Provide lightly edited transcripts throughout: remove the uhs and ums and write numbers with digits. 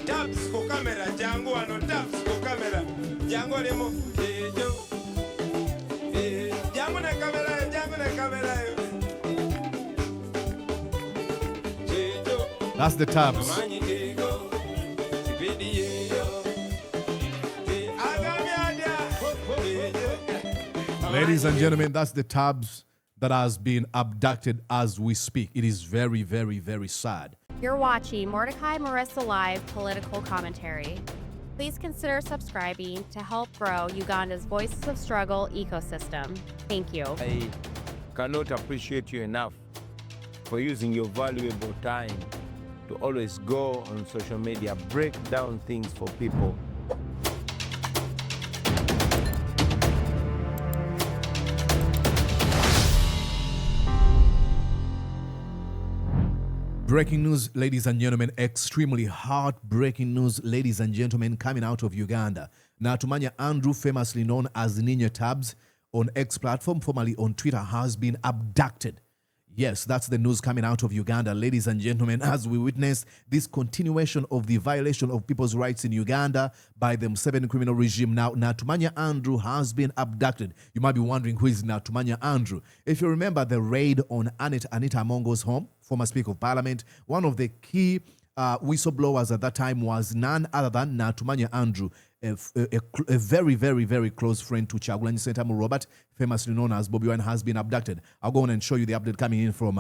Tabs ko camera, Django ano tabs ko camera. Django lemo, Django na camera, Django na camera. That's the tabs. Ladies and gentlemen, that's the tabs that has been abducted as we speak. It is very, very, very sad. You're watching Mordecai Marissa Live political commentary. Please consider subscribing to help grow Uganda's Voices of Struggle ecosystem. Thank you. I cannot appreciate you enough for using your valuable time to always go on social media, break down things for people. Breaking news, ladies and gentlemen, extremely heartbreaking news, ladies and gentlemen, coming out of Uganda. Natumanya Andrew, famously known as NinyeTabz on X platform, formerly on Twitter, has been abducted. Yes, that's the news coming out of Uganda, ladies and gentlemen, as we witness this continuation of the violation of people's rights in Uganda by the Museveni criminal regime. Now, Natumanya Andrew has been abducted. You might be wondering, who is Natumanya Andrew? If you remember the raid on Anita Amongo's home, former Speaker of Parliament, one of the key whistleblowers at that time was none other than Natumanya Andrew, a very, very, very close friend to Kyagulanyi Ssentamu Robert, famously known as Bobi Wine, has been abducted. I'll go on and show you the update coming in from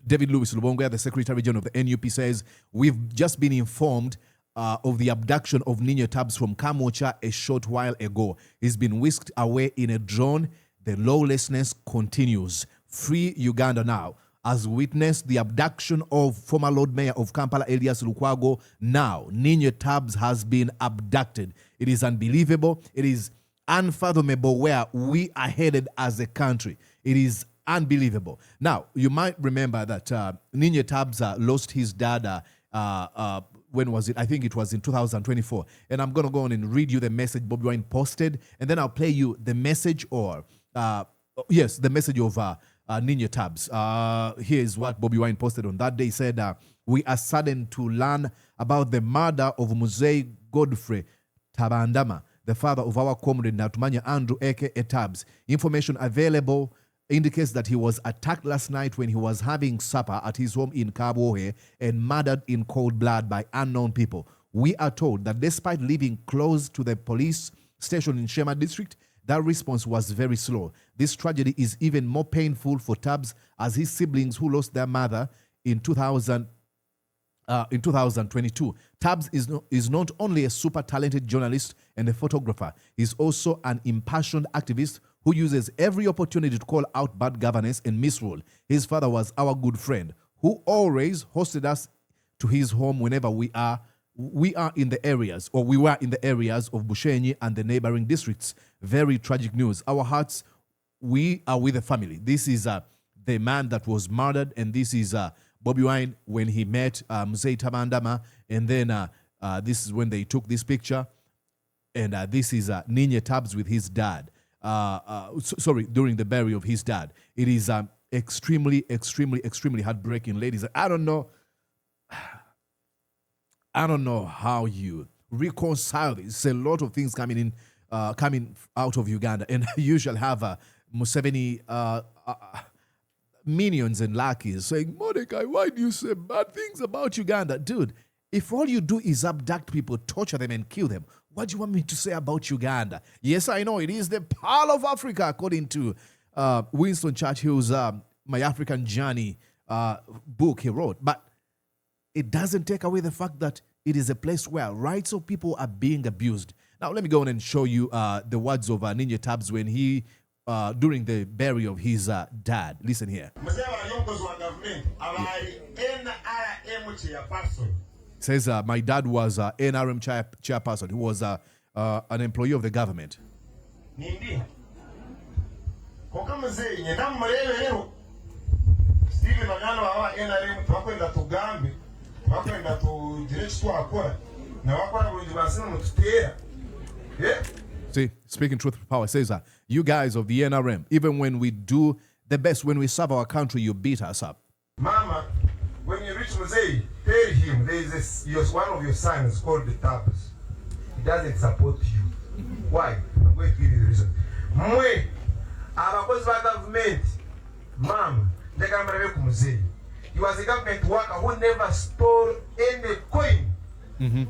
David Lewis Lubongoya, the Secretary General of the NUP, says, we've just been informed of the abduction of NinyeTabz from Kamwokya a short while ago. He's been whisked away in a drone. The lawlessness continues. Free Uganda now. As witnessed the abduction of former Lord Mayor of Kampala, Elias Lukwago. Now, NinyeTabz has been abducted. It is unbelievable. It is unfathomable where we are headed as a country. It is unbelievable. Now, you might remember that NinyeTabz lost his dad. When was it? I think it was in 2024. And I'm going to go on and read you the message Bobi Wine posted. And then I'll play you the message the message of NinyeTabz. Here's what Bobi Wine posted on that day. He said, we are saddened to learn about the murder of Muzei Godfrey Tabandama, the father of our comrade Natumanya Andrew, aka Tabz. Information available indicates that he was attacked last night when he was having supper at his home in Kamwokya and murdered in cold blood by unknown people. We are told that despite living close to the police station in Shema district, that response was very slow. This tragedy is even more painful for Tabz as his siblings who lost their mother in 2022. Tabz is not only a super talented journalist and a photographer, he's also an impassioned activist who uses every opportunity to call out bad governance and misrule. His father was our good friend who always hosted us to his home whenever we were in the areas of Bushenyi and the neighboring districts. Very tragic news. Our hearts, we are with the family. This is the man that was murdered, and this is Bobi Wine when he met Muzei Tabandama, and then this is when they took this picture, and this is NinyeTabz with his dad. During the burial of his dad. It is extremely, extremely, extremely heartbreaking, ladies. I don't know how you reconcile this. It's a lot of things coming out of Uganda, and you shall have Museveni minions and lackeys saying, Mordecai, why do you say bad things about Uganda? Dude, if all you do is abduct people, torture them, and kill them, what do you want me to say about Uganda? Yes, I know it is the Pearl of Africa, according to Winston Churchill's My African Journey book he wrote. But it doesn't take away the fact that it is a place where rights of people are being abused. Now, let me go on and show you the words of NinyeTabz when he, during the burial of his dad. Listen here. It says, my dad was NRM chairperson. He was an employee of the government. See, speaking truth to power, says, you guys of the NRM, even when we do the best, when we serve our country, you beat us up. Mama, when you reach Muzei, tell him there is one of your sons called the Tabs. He doesn't support you. Why? I'm going to give you the reason. Mwe, abakozi ba government, mama, ndekambira ku Muzei. He was a government worker who never stole any coin. You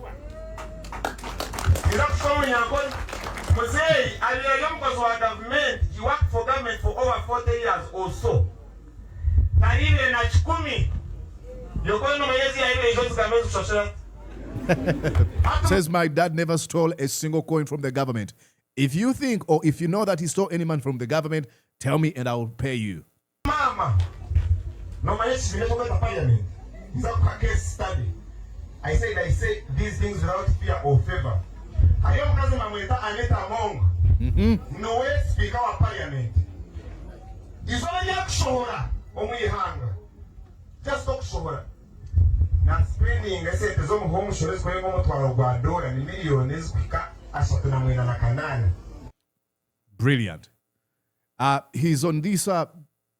know someone you're Muzei, a young person was government. He worked for government for over 40 years or so. Karibe na chikumi. Says my dad never stole a single coin from the government. If you think or if you know that he stole any money from the government, tell me and I will pay you. Mama, no man is in the parliament. It's a case study. I say these things without fear or favor. I am cousin Anita Among. No way speak our parliament. It's only a shoulder on we hang. Just talk shoulder. Now spending I said the home show is going on to our guardor and millions brilliant. He's on this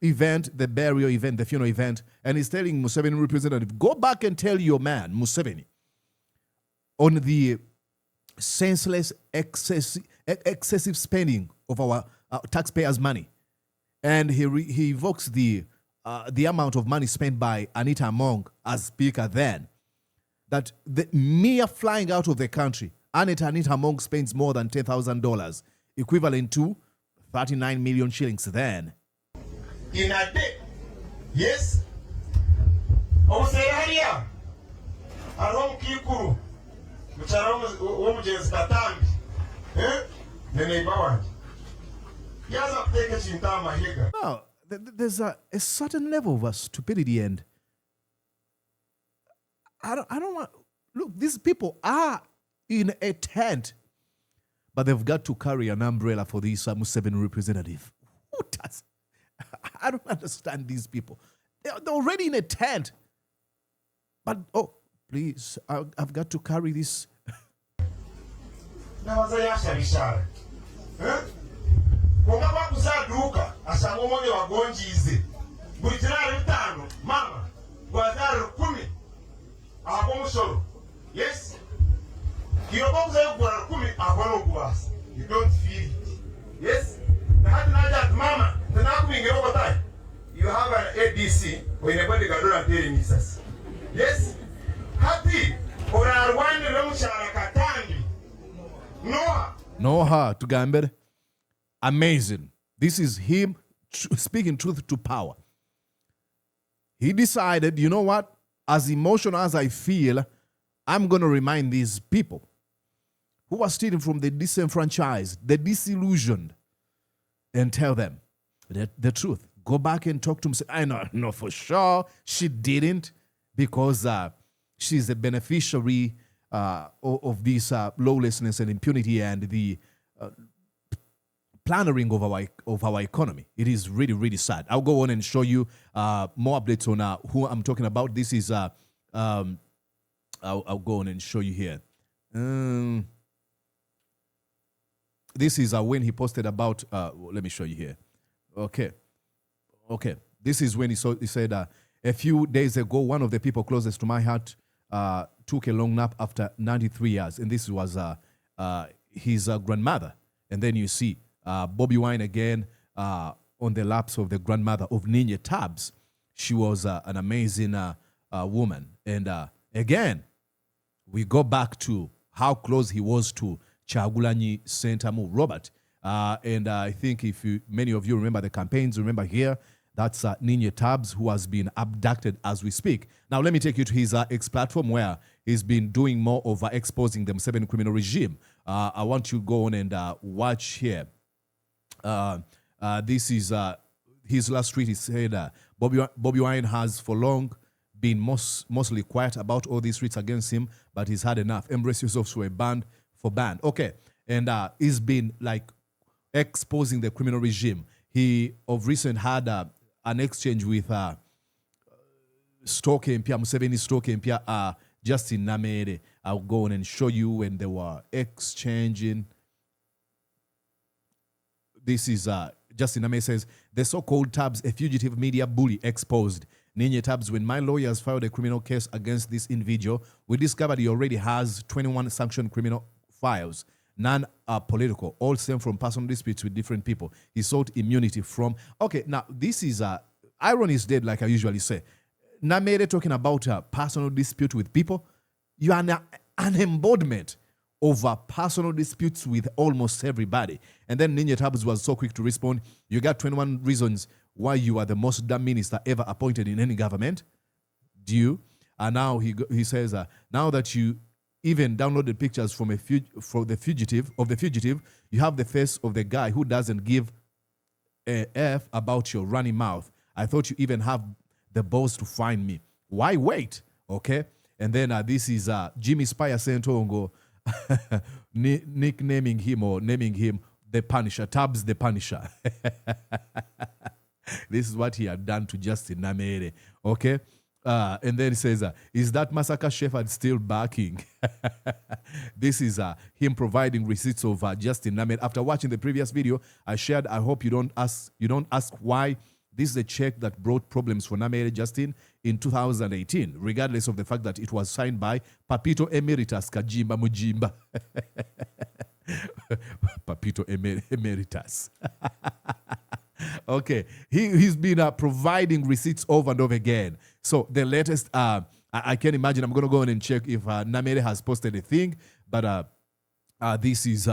event, the burial event, the funeral event, and he's telling Museveni representative, go back and tell your man, Museveni, on the senseless, excessive spending of our taxpayers' money. And he evokes the amount of money spent by Anita Among as speaker then, that the mere flying out of the country, Anita Among spends more than $10,000, equivalent to 39 million shillings then. In a day, yes. Omuseralia, along Kikuru, which are almost Katambi, the neighbor one. He has application in time, Mahika. Now, there's a certain level of stupidity, and I don't want. Look, these people are in a tent, but they've got to carry an umbrella for this Museveni representative. Who does? I don't understand these people. They're already in a tent, but oh, please, I've got to carry this. Yes. You don't feel it. Yes. Mama, you have an ADC when you put the Gadura telling us. Yes. Happy or I want Noah to Gambler. Amazing. This is him speaking truth to power. He decided, you know what? As emotional as I feel, I'm going to remind these people who are stealing from the disenfranchised, the disillusioned, and tell them the truth. Go back and talk to them. Say, I know for sure she didn't, because she's a beneficiary of this lawlessness and impunity and the plundering of our economy. It is really, really sad. I'll go on and show you more updates on who I'm talking about. This is I'll go on and show you here. This is when he posted about. Let me show you here. Okay. This is when he said a few days ago, one of the people closest to my heart took a long nap after 93 years, and this was his grandmother. And then you see Bobi Wine again on the laps of the grandmother of NinyeTabz. She was an amazing woman. And again, we go back to how close he was to Kyagulanyi Ssentamu Robert. And I think many of you remember the campaigns, remember here, that's NinyeTabz, who has been abducted as we speak. Now, let me take you to his X platform, where he's been doing more of exposing the Museveni criminal regime. I want you to go on and watch here. This is his last tweet. He said, Bobi Wine has for long been mostly quiet about all these tweets against him, but he's had enough. Embrace yourself to a band for band. Okay. And he's been like exposing the criminal regime. He of recent had an exchange with Museveni Stoke Mpia, Justin Namere. I'll go on and show you when they were exchanging. This is Justin Namere says, the so-called Tabz, a fugitive media bully, exposed. NinyeTabz, when my lawyers filed a criminal case against this individual, we discovered he already has 21 sanctioned criminal files. None are political. All stem from personal disputes with different people. He sought immunity from... Okay, now, this is... irony is dead, like I usually say. Namere talking about a personal dispute with people. You are an embodiment of personal disputes with almost everybody. And then NinyeTabz was so quick to respond. You got 21 reasons why you are the most dumb minister ever appointed in any government. Do you? And now he says, now that you even downloaded pictures from the fugitive, you have the face of the guy who doesn't give a F about your runny mouth. I thought you even have the balls to find me. Why wait? Okay. And then this is Jimmy Spire Sentongo nicknaming him or naming him the Punisher. Tabz the Punisher. This is what he had done to Justin Namere. Okay. And then he says, is that Massacre Shepherd still barking? This is him providing receipts of Justin Namere. After watching the previous video I shared, I hope you don't ask why. This is a check that brought problems for Namere Justin in 2018, regardless of the fact that it was signed by Papito Emeritus Kajimba Mujimba. Papito Emeritus. Okay, he's been providing receipts over and over again. So the latest, I can imagine, I'm going to go in and check if Namere has posted a thing, but this is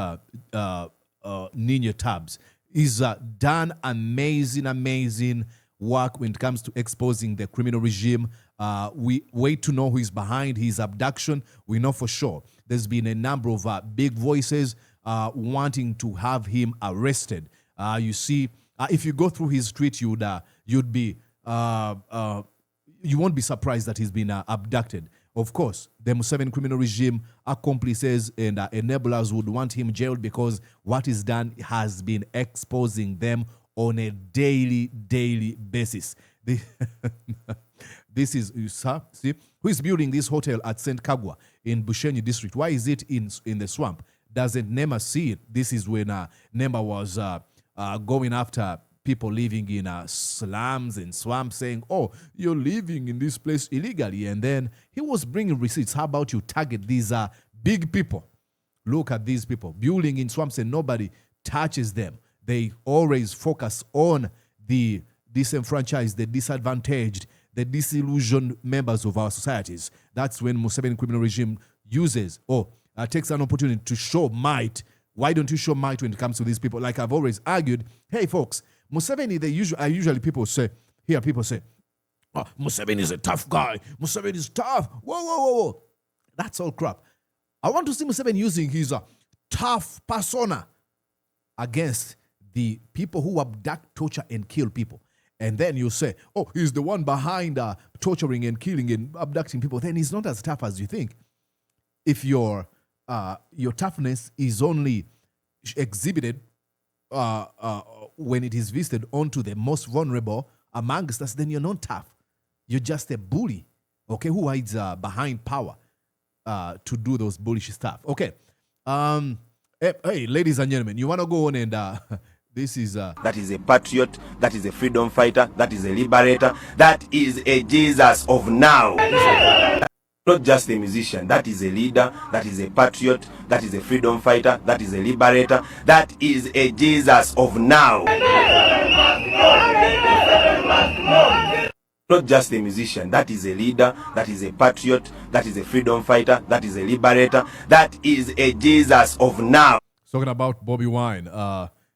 NinyeTabz. He's done amazing work when it comes to exposing the criminal regime. We wait to know who is behind his abduction. We know for sure there's been a number of big voices wanting to have him arrested. You see, if you go through his tweet, you won't be surprised that he's been abducted. Of course, the Museveni criminal regime accomplices and enablers would want him jailed because what is done has been exposing them on a daily basis. This is, see, who is building this hotel at St. Kagwa in Bushenyi district? Why is it in the swamp? Doesn't Nema see it? This is when Nema was going after people living in slums and swamps, saying, oh, you're living in this place illegally. And then he was bringing receipts. How about you target these big people? Look at these people building in swamps and nobody touches them. They always focus on the disenfranchised, the disadvantaged, the disillusioned members of our societies. That's when Museveni criminal regime uses or takes an opportunity to show might. Why don't you show might when it comes to these people? Like I've always argued, hey, folks, Museveni, usually people say, oh, Museveni is a tough guy. Museveni is tough. Whoa. That's all crap. I want to see Museveni using his tough persona against the people who abduct, torture, and kill people. And then you say, oh, he's the one behind torturing and killing and abducting people. Then he's not as tough as you think. If your toughness is only exhibited when it is visited onto the most vulnerable amongst us, then you're not tough. You're just a bully, okay, who hides behind power to do those bullish stuff. Okay. Hey, ladies and gentlemen, you want to go on and this is... That is a patriot, that is a freedom fighter, that is a liberator, that is a Jesus of now. Not just a musician, that is a leader, that is a patriot, that is a freedom fighter, that is a liberator, that is a Jesus of now. Not just a musician, that is a leader, that is a patriot, that is a freedom fighter, that is a liberator, that is a Jesus of now. Talking about Bobi Wine,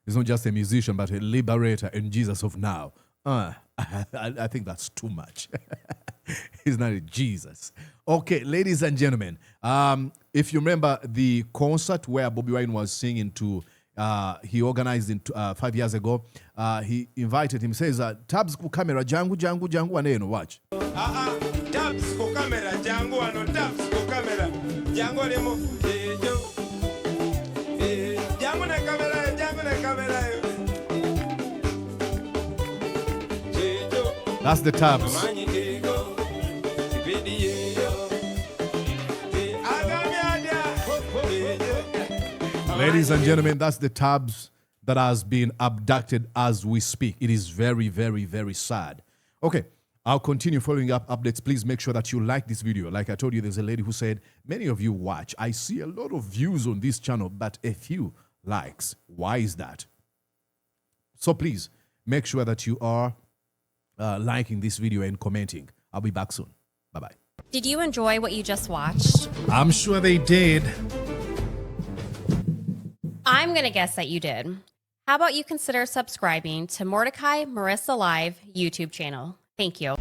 he's not just a musician, but a liberator and Jesus of now. I think that's too much. He's not a Jesus. Okay, ladies and gentlemen, if you remember the concert where Bobi Wine was singing to, he organized it 5 years ago, he invited him, says, Tabz ku camera, jangu, aneno, watch. Tabz ku camera, jangu, ano, Tabz ku camera, jangu, lemo, jangu na camera, That's the Tabz. Ladies and gentlemen, that's the Tabz that has been abducted as we speak. It is very sad. Okay, I'll continue following up updates. Please make sure that you like this video. Like I told you, there's a lady who said, many of you watch. I see a lot of views on this channel, but a few likes. Why is that? So please make sure that you are liking this video and commenting. I'll be back soon. Bye-bye. Did you enjoy what you just watched? I'm sure they did. I'm going to guess that you did. How about you consider subscribing to Mordecai Marissa Live YouTube channel? Thank you.